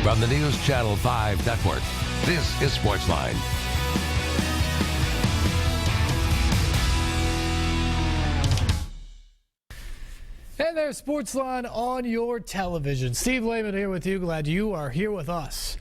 From the News Channel 5 Network, this is SportsLine. Hey there, SportsLine on your television. Steve Lehman here with you. Glad you are here with us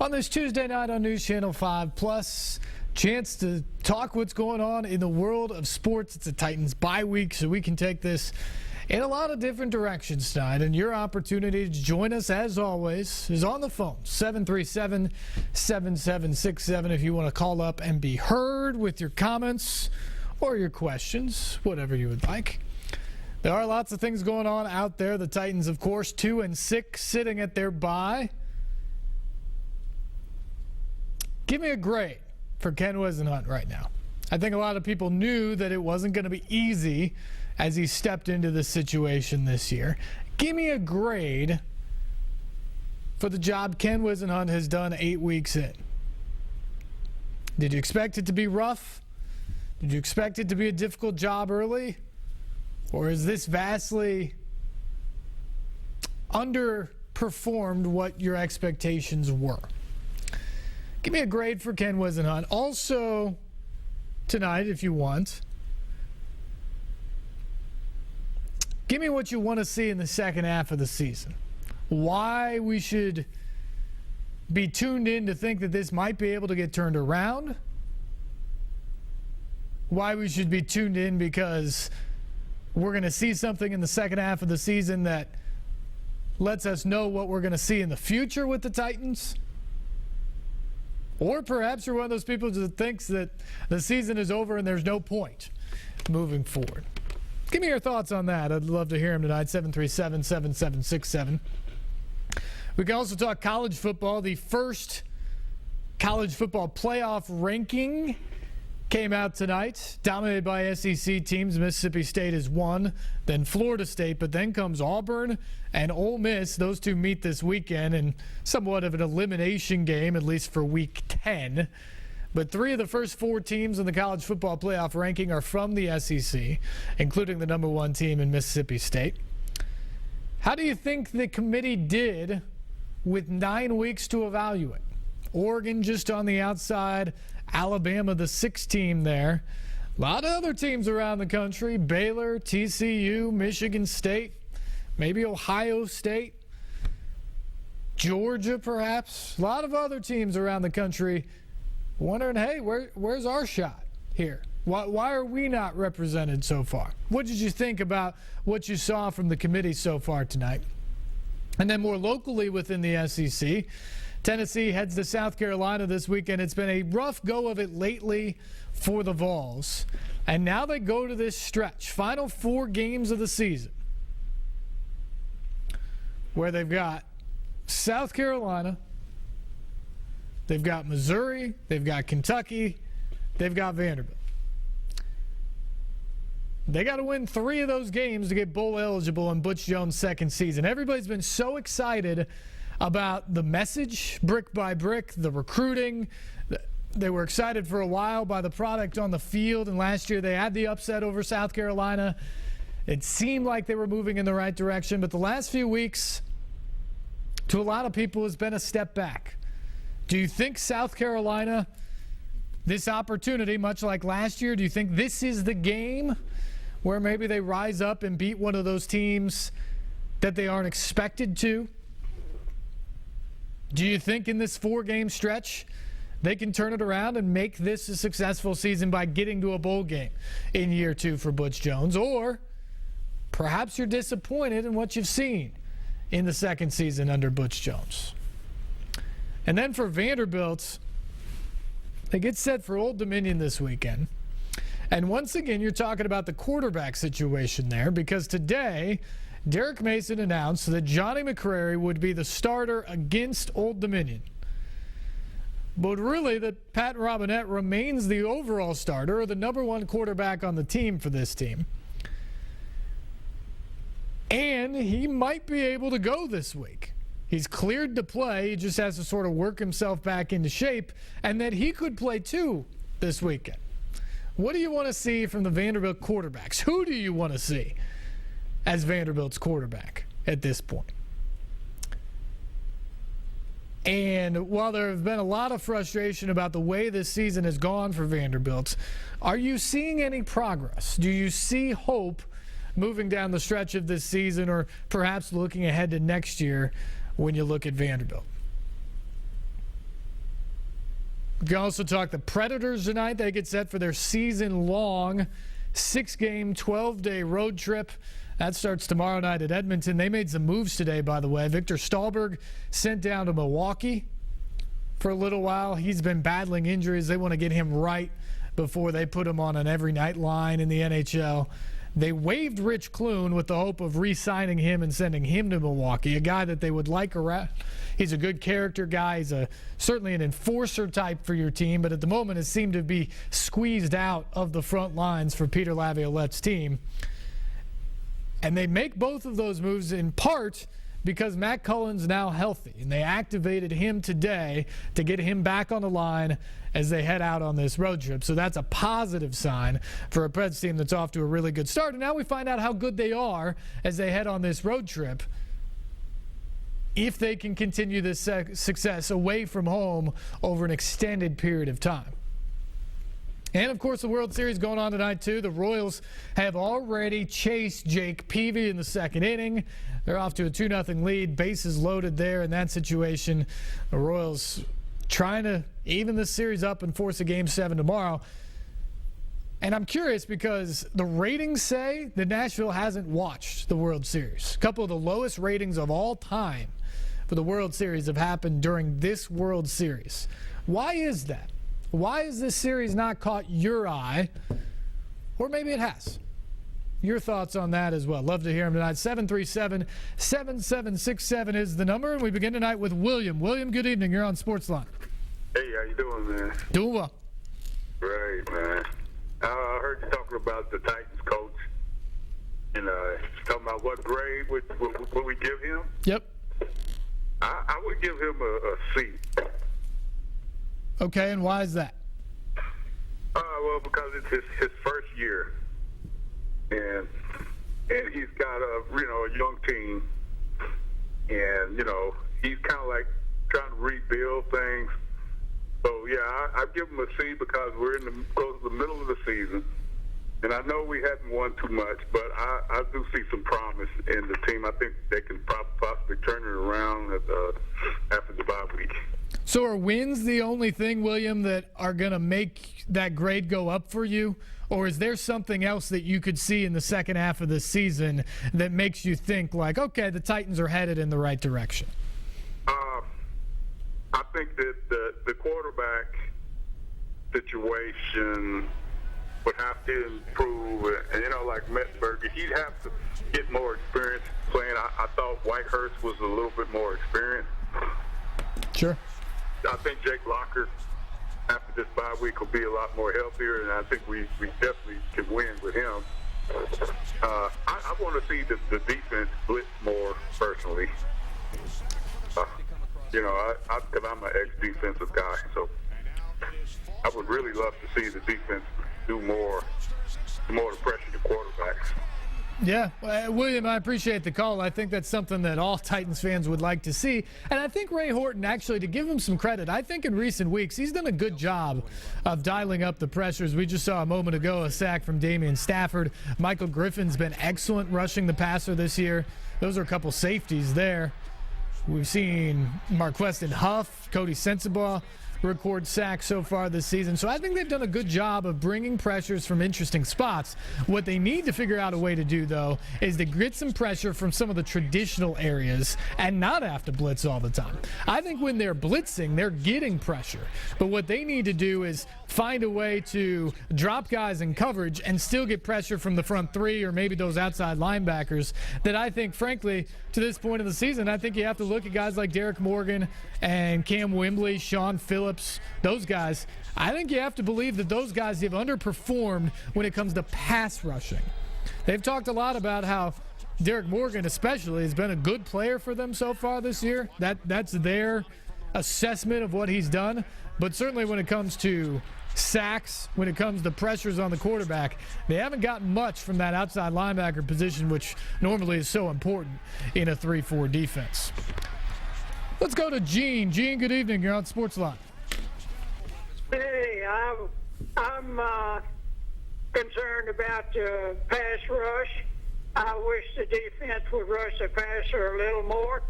on this Tuesday night on News Channel 5 Plus. Chance to talk what's going on in the world of sports. It's a Titans bye week, so we can take this in a lot of different directions tonight. And your opportunity to join us, as always, is on the phone, 737-7767, if you want to call up and be heard with your comments or your questions, whatever you would like. There are lots of things going on out there. The Titans, of course, 2-6, sitting at their bye. Give me a grade for Ken Whisenhunt right now. I think a lot of people knew that it wasn't going to be easy as he stepped into this situation this year. Give me a grade for the job Ken Whisenhunt has done 8 weeks in. Did you expect it to be rough? Did you expect it to be a difficult job early? Or is this vastly underperformed what your expectations were? Give me a grade for Ken Whisenhunt. Also, tonight, if you want, give me what you want to see in the second half of the season. Why we should be tuned in to think that this might be able to get turned around. Why we should be tuned in because we're going to see something in the second half of the season that lets us know what we're going to see in the future with the Titans. Or perhaps you're one of those people that thinks that the season is over and there's no point moving forward. Give me your thoughts on that. I'd love to hear them tonight, 737-7767. We can also talk college football. The first college football playoff ranking came out tonight, dominated by SEC teams. Mississippi State is one, then Florida State, but then comes Auburn and Ole Miss. Those two meet this weekend in somewhat of an elimination game, at least for Week 10. But 3 of the first 4 teams in the college football playoff ranking are from the SEC, including the number 1 team in Mississippi State. How do you think the committee did with 9 weeks to evaluate? Oregon just on the outside, Alabama the 6th team there. A lot of other teams around the country, Baylor, TCU, Michigan State, maybe Ohio State, Georgia perhaps. A lot of other teams around the country wondering, hey, where's our shot here? Why are we not represented so far? What did you think about what you saw from the committee so far tonight? And then more locally within the SEC, Tennessee heads to South Carolina this weekend. It's been a rough go of it lately for the Vols. And now they go to this stretch, final 4 games of the season, where they've got South Carolina, they've got Missouri, they've got Kentucky, they've got Vanderbilt. They got to win 3 of those games to get bowl eligible in Butch Jones' second season. Everybody's been so excited about the message, brick by brick, the recruiting. They were excited for a while by the product on the field, and last year they had the upset over South Carolina. It seemed like they were moving in the right direction, but the last few weeks, to a lot of people, has been a step back. Do you think South Carolina, this opportunity, much like last year, do you think this is the game where maybe they rise up and beat one of those teams that they aren't expected to? Do you think in this 4-game stretch they can turn it around and make this a successful season by getting to a bowl game in year 2 for Butch Jones? Or perhaps you're disappointed in what you've seen in the second season under Butch Jones. And then for Vanderbilt, they get set for Old Dominion this weekend. And once again, you're talking about the quarterback situation there, because today Derek Mason announced that Johnny McCrary would be the starter against Old Dominion. But really, that Pat Robinette remains the overall starter, or the number 1 quarterback on the team for this team. And he might be able to go this week. He's cleared to play. He just has to sort of work himself back into shape, and that he could play too this weekend. What do you want to see from the Vanderbilt quarterbacks? Who do you want to see as Vanderbilt's quarterback at this point? And while there have been a lot of frustration about the way this season has gone for Vanderbilt, are you seeing any progress? Do you see hope moving down the stretch of this season, or perhaps looking ahead to next year when you look at Vanderbilt? We can also talk the Predators tonight. They get set for their season-long 6-game, 12-day road trip. That starts tomorrow night at Edmonton. They made some moves today, by the way. Victor Stahlberg sent down to Milwaukee for a little while. He's been battling injuries. They want to get him right before they put him on an every night line in the NHL. They waived Rich Kloon with the hope of re-signing him and sending him to Milwaukee, a guy that they would like around. He's a good character guy. He's certainly an enforcer type for your team, but at the moment has seemed to be squeezed out of the front lines for Peter Laviolette's team. And they make both of those moves in part because Matt Cullen's now healthy, and they activated him today to get him back on the line as they head out on this road trip. So that's a positive sign for a Preds team that's off to a really good start. And now we find out how good they are as they head on this road trip, if they can continue this success away from home over an extended period of time. And, of course, the World Series going on tonight, too. The Royals have already chased Jake Peavy in the second inning. They're off to a 2-0 lead. Bases loaded there in that situation. The Royals trying to even this series up and force a Game 7 tomorrow. And I'm curious because the ratings say that Nashville hasn't watched the World Series. A couple of the lowest ratings of all time for the World Series have happened during this World Series. Why is that? Why has this series not caught your eye? Or maybe it has. Your thoughts on that as well. Love to hear them tonight. 737-7767 is the number. And we begin tonight with William. William, good evening. You're on SportsLine. Hey, how you doing, man? Doing well. Great, man. I heard you talking about the Titans coach. And talking about what grade would we give him? Yep. I would give him a C. Okay, and why is that? Well, because it's his first year, and he's got a young team, and he's kind of like trying to rebuild things. So yeah, I give him a C because we're close to the middle of the season, and I know we haven't won too much, but I do see some promise in the team. I think they can possibly turn it around after the bye week. So are wins the only thing, William, that are going to make that grade go up for you? Or is there something else that you could see in the second half of the season that makes you think like, okay, the Titans are headed in the right direction? I think that the quarterback situation would have to improve. And, like Metzberger, he'd have to get more experience playing. I thought Whitehurst was a little bit more experienced. Sure. I think Jake Locker, after this bye week, will be a lot more healthier, and I think we definitely can win with him. I want to see the defense blitz more, personally. Because I'm an ex-defensive guy, so I would really love to see the defense do more to pressure the quarterbacks. Yeah, William, I appreciate the call. I think that's something that all Titans fans would like to see. And I think Ray Horton, actually, to give him some credit, I think in recent weeks he's done a good job of dialing up the pressures. We just saw a moment ago a sack from Damian Stafford. Michael Griffin's been excellent rushing the passer this year. Those are a couple safeties there. We've seen Marquestin Huff, Cody Sensabaugh record sacks so far this season. So I think they've done a good job of bringing pressures from interesting spots. What they need to figure out a way to do, though, is to get some pressure from some of the traditional areas and not have to blitz all the time. I think when they're blitzing, they're getting pressure. But what they need to do is find a way to drop guys in coverage and still get pressure from the front three or maybe those outside linebackers that I think, frankly, to this point of the season, I think you have to look at guys like Derek Morgan and Cam Wembley, Sean Phillips, those guys. I think you have to believe that those guys have underperformed when it comes to pass rushing. They've talked a lot about how Derek Morgan especially has been a good player for them so far this year. That's their assessment of what he's done. But certainly when it comes to sacks, when it comes to pressures on the quarterback, they haven't gotten much from that outside linebacker position, which normally is so important in a 3-4 defense. Let's go to Gene. Gene, good evening. You're on SportsLine. Hey, I'm concerned about the pass rush. I wish the defense would rush the passer a little more.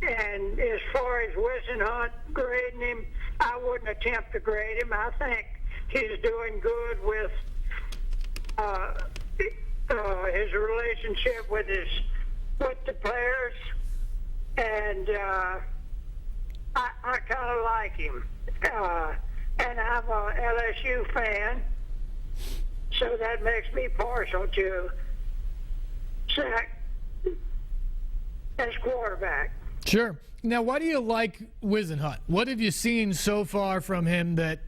And as far as Whisenhunt, grading him, I wouldn't attempt to grade him. I think he's doing good with his relationship with the players, and I kind of like him. And I'm a LSU fan, so that makes me partial to Sack as quarterback. Sure. Now, why do you like Whisenhunt? What have you seen so far from him that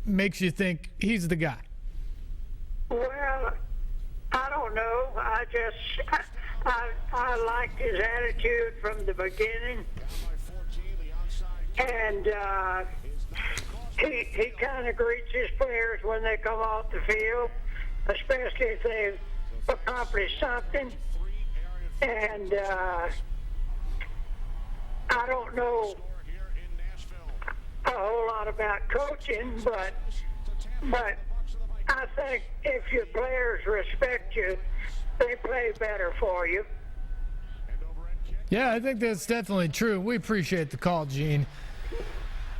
makes you think he's the guy? Well, I don't know. I liked his attitude from the beginning, and he kind of greets his players when they come off the field, especially if they've accomplished something. And I don't know a whole lot about coaching, but I think if your players respect you, they play better for you. Yeah, I think that's definitely true. We appreciate the call, Gene.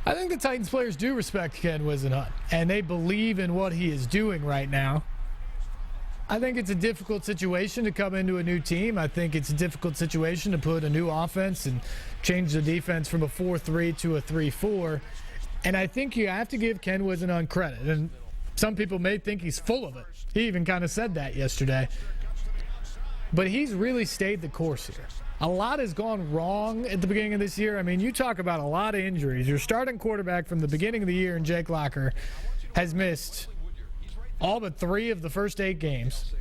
I think the Titans players do respect Ken Whisenhunt, and they believe in what he is doing right now. I think it's a difficult situation to come into a new team. I think it's a difficult situation to put a new offense and change the defense from a 4-3 to a 3-4. And I think you have to give Ken Whisenhunt credit. And some people may think he's full of it. He even kind of said that yesterday. But he's really stayed the course here. A lot has gone wrong at the beginning of this year. I mean, you talk about a lot of injuries. Your starting quarterback from the beginning of the year, Jake Locker, has missed all but 3 of the first 8 games.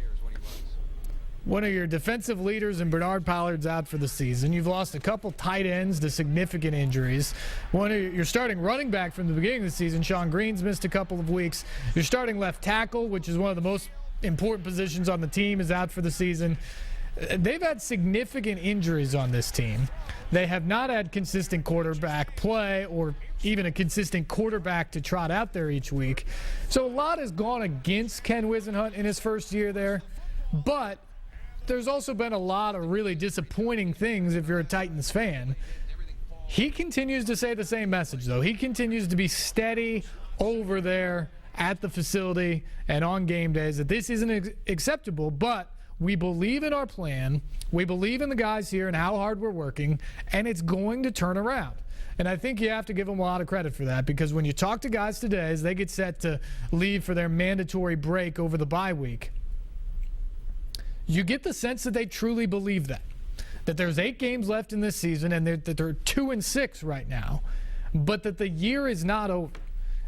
One of your defensive leaders in Bernard Pollard's out for the season. You've lost a couple tight ends to significant injuries. One of your starting running back from the beginning of the season, Sean Green's missed a couple of weeks. Your starting left tackle, which is one of the most important positions on the team, is out for the season. They've had significant injuries on this team. They have not had consistent quarterback play or even a consistent quarterback to trot out there each week. So a lot has gone against Ken Whisenhunt in his first year there. But there's also been a lot of really disappointing things if you're a Titans fan. He continues to say the same message, though. He continues to be steady over there at the facility and on game days that this isn't acceptable, but we believe in our plan. We believe in the guys here and how hard we're working, and it's going to turn around. And I think you have to give them a lot of credit for that, because when you talk to guys today as they get set to leave for their mandatory break over the bye week, you get the sense that they truly believe that there's 8 games left in this season and that they're 2-6 right now, but that the year is not over,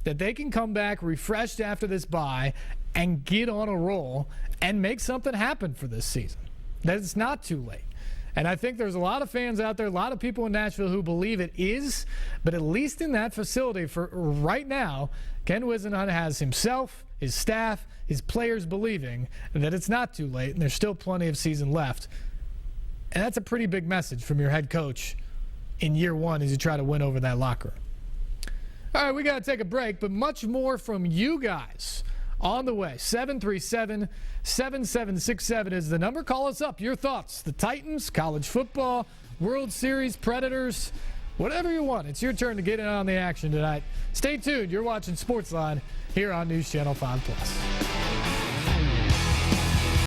that they can come back refreshed after this bye and get on a roll and make something happen for this season, that it's not too late. And I think there's a lot of fans out there, a lot of people in Nashville who believe it is, but at least in that facility for right now, Ken Whisenhunt has himself, his staff, his players believing that it's not too late and there's still plenty of season left. And that's a pretty big message from your head coach in year 1 as you try to win over that locker room. All right, we got to take a break, but much more from you guys on the way. 737-7767 is the number. Call us up. Your thoughts. The Titans, college football, World Series, Predators, whatever you want. It's your turn to get in on the action tonight. Stay tuned. You're watching SportsLine here on News Channel 5+.